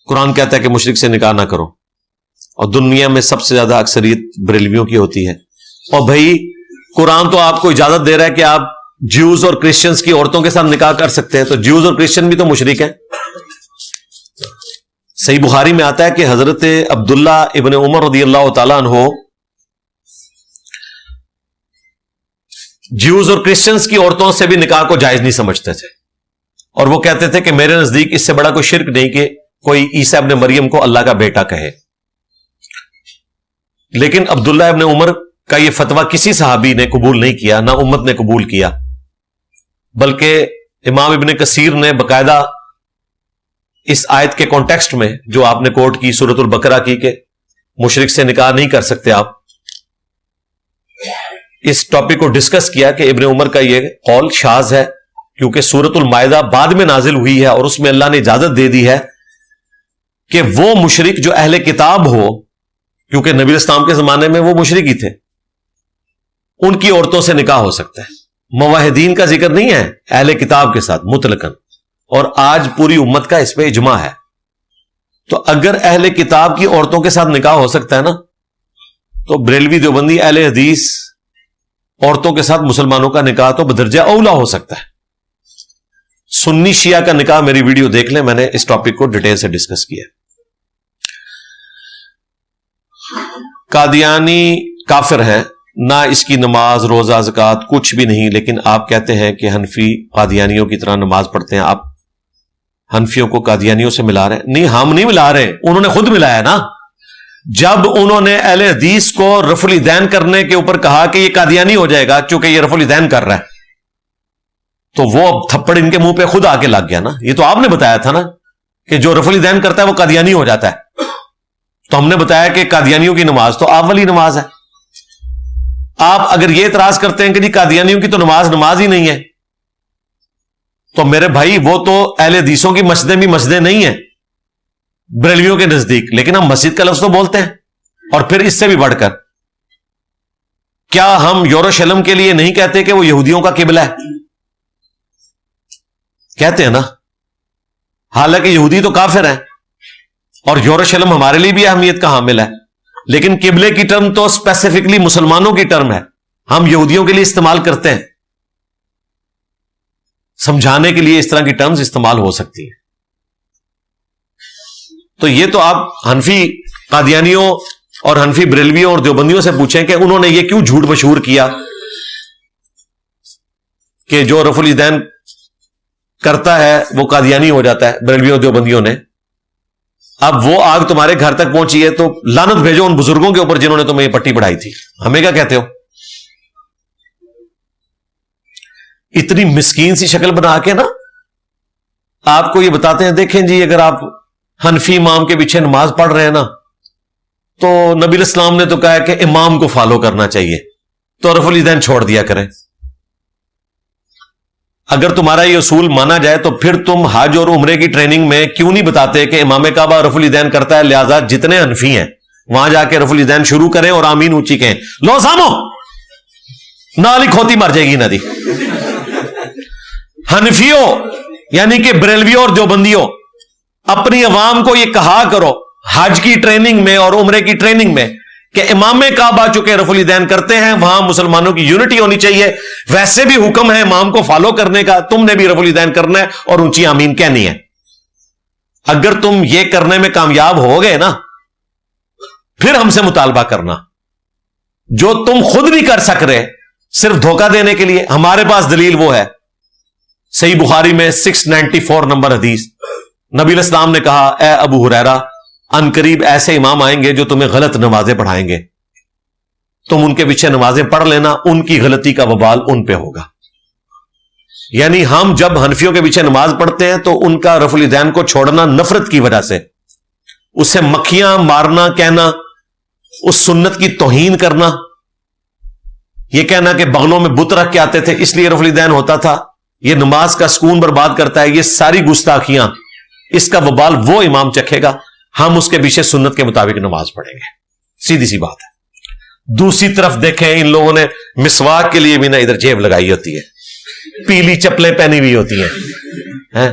قرآن کہتا ہے کہ مشرک سے نکاح نہ کرو، اور دنیا میں سب سے زیادہ اکثریت بریلویوں کی ہوتی ہے. اور بھائی قرآن تو آپ کو اجازت دے رہا ہے کہ آپ جیوز اور کرسچنز کی عورتوں کے ساتھ نکاح کر سکتے ہیں، تو جیوز اور کرسچن بھی تو مشرک ہیں. صحیح بخاری میں آتا ہے کہ حضرت عبداللہ ابن عمر رضی اللہ تعالیٰ عنہ جیوز اور کرسچنز کی عورتوں سے بھی نکاح کو جائز نہیں سمجھتے تھے، اور وہ کہتے تھے کہ میرے نزدیک اس سے بڑا کوئی شرک نہیں کہ کوئی عیسیٰ ابن مریم کو اللہ کا بیٹا کہے. لیکن عبداللہ ابن عمر کا یہ فتویٰ کسی صحابی نے قبول نہیں کیا، نہ امت نے قبول کیا، بلکہ امام ابن کثیر نے باقاعدہ اس آیت کے کانٹیکسٹ میں جو آپ نے کوٹ کی سورۃ البقرہ کی کہ مشرک سے نکاح نہیں کر سکتے آپ، اس ٹاپک کو ڈسکس کیا کہ ابن عمر کا یہ قول شاذ ہے، کیونکہ سورۃ المائدہ بعد میں نازل ہوئی ہے اور اس میں اللہ نے اجازت دے دی ہے کہ وہ مشرک جو اہل کتاب ہو، کیونکہ نبی اسلام کے زمانے میں وہ مشرک ہی تھے، ان کی عورتوں سے نکاح ہو سکتا ہے. موحدین کا ذکر نہیں ہے اہل کتاب کے ساتھ مطلقاً، اور آج پوری امت کا اس پہ اجماع ہے. تو اگر اہل کتاب کی عورتوں کے ساتھ نکاح ہو سکتا ہے نا، تو بریلوی دیوبندی اہل حدیث عورتوں کے ساتھ مسلمانوں کا نکاح تو بدرجہ اولا ہو سکتا ہے. سنی شیعہ کا نکاح میری ویڈیو دیکھ لیں، میں نے اس ٹاپک کو ڈیٹیل سے ڈسکس کیا. قادیانی کافر ہیں، نہ اس کی نماز روزہ زکوٰۃ کچھ بھی نہیں، لیکن آپ کہتے ہیں کہ حنفی قادیانیوں کی طرح نماز پڑھتے ہیں. آپ حنفیوں کو قادیانیوں سے ملا رہے ہیں؟ نہیں، ہم نہیں ملا رہے، انہوں نے خود ملایا نا. جب انہوں نے اہل حدیث کو رفع الیدین کرنے کے اوپر کہا کہ یہ قادیانی ہو جائے گا چونکہ یہ رفع الیدین کر رہا ہے، تو وہ تھپڑ ان کے منہ پہ خود آ کے لگ گیا نا. یہ تو آپ نے بتایا تھا نا کہ جو رفع الیدین کرتا ہے وہ قادیانی ہو جاتا ہے. تو ہم نے بتایا کہ قادیانیوں کی نماز تو آپ والی نماز ہے. آپ اگر یہ اعتراض کرتے ہیں کہ جی قادیانیوں کی تو نماز ہی نہیں ہے، تو میرے بھائی وہ تو اہل حدیثوں کی مسجدیں بھی مسجدیں نہیں ہیں بریلویوں کے نزدیک، لیکن ہم مسجد کا لفظ تو بولتے ہیں. اور پھر اس سے بھی بڑھ کر کیا ہم یروشلم کے لیے نہیں کہتے کہ وہ یہودیوں کا قبلہ ہے؟ کہتے ہیں نا، حالانکہ یہودی تو کافر ہیں اور یروشلم ہمارے لیے بھی اہمیت کا حامل ہے، لیکن قبلے کی ٹرم تو اسپیسیفکلی مسلمانوں کی ٹرم ہے، ہم یہودیوں کے لیے استعمال کرتے ہیں. سمجھانے کے لیے اس طرح کی ٹرمز استعمال ہو سکتی ہیں. تو یہ تو آپ حنفی قادیانیوں اور حنفی بریلویوں اور دیوبندیوں سے پوچھیں کہ انہوں نے یہ کیوں جھوٹ مشہور کیا کہ جو رفع الیدین کرتا ہے وہ قادیانی ہو جاتا ہے بریلویوں اور دیوبندیوں نے. اب وہ آگ تمہارے گھر تک پہنچی ہے تو لعنت بھیجو ان بزرگوں کے اوپر جنہوں نے تمہیں یہ پٹی پڑھائی تھی. ہمیں کیا کہتے ہو؟ اتنی مسکین سی شکل بنا کے نا آپ کو یہ بتاتے ہیں دیکھیں جی اگر آپ حنفی امام کے پیچھے نماز پڑھ رہے ہیں نا تو نبی الاسلام نے تو کہا ہے کہ امام کو فالو کرنا چاہیے، تو رفع الیدین چھوڑ دیا کریں. اگر تمہارا یہ اصول مانا جائے تو پھر تم حج اور عمرے کی ٹریننگ میں کیوں نہیں بتاتے کہ امام کعبہ رفع الیدین کرتا ہے، لہذا جتنے حنفی ہیں وہاں جا کے رفع الیدین شروع کریں اور آمین اونچی کہیں. لو سامو نالی کھوتی مر جائے گی ندی. حنفیوں یعنی کہ بریلویوں اور دیوبندیوں اپنی عوام کو یہ کہا کرو حج کی ٹریننگ میں اور عمرے کی ٹریننگ میں کہ امام کعبہ چکے رفع الیدین کرتے ہیں، وہاں مسلمانوں کی یونٹی ہونی چاہیے، ویسے بھی حکم ہے امام کو فالو کرنے کا، تم نے بھی رفع الیدین کرنا ہے اور اونچی آمین کہنی ہے. اگر تم یہ کرنے میں کامیاب ہو گئے نا پھر ہم سے مطالبہ کرنا، جو تم خود نہیں کر سک رہے صرف دھوکہ دینے کے لیے. ہمارے پاس دلیل وہ ہے، صحیح بخاری میں 694 نمبر حدیث، نبی الاسلام نے کہا اے ابو ہریرہ ان قریب ایسے امام آئیں گے جو تمہیں غلط نمازیں پڑھائیں گے، تم ان کے پیچھے نمازیں پڑھ لینا، ان کی غلطی کا وبال ان پہ ہوگا. یعنی ہم جب حنفیوں کے پیچھے نماز پڑھتے ہیں تو ان کا رفع الیدین کو چھوڑنا نفرت کی وجہ سے، اس سے مکھیاں مارنا کہنا، اس سنت کی توہین کرنا، یہ کہنا کہ بغلوں میں بت رکھ کے آتے تھے اس لیے رفع الیدین ہوتا تھا، یہ نماز کا سکون برباد کرتا ہے، یہ ساری گستاخیاں، اس کا وبال وہ امام چکھے گا. ہم اس کے پیچھے سنت کے مطابق نماز پڑھیں گے، سیدھی سی بات ہے. دوسری طرف دیکھیں ان لوگوں نے مسواک کے لیے بھی نہ ادھر جیب لگائی ہوتی ہے، پیلی چپلیں پہنی ہوئی ہوتی ہیں.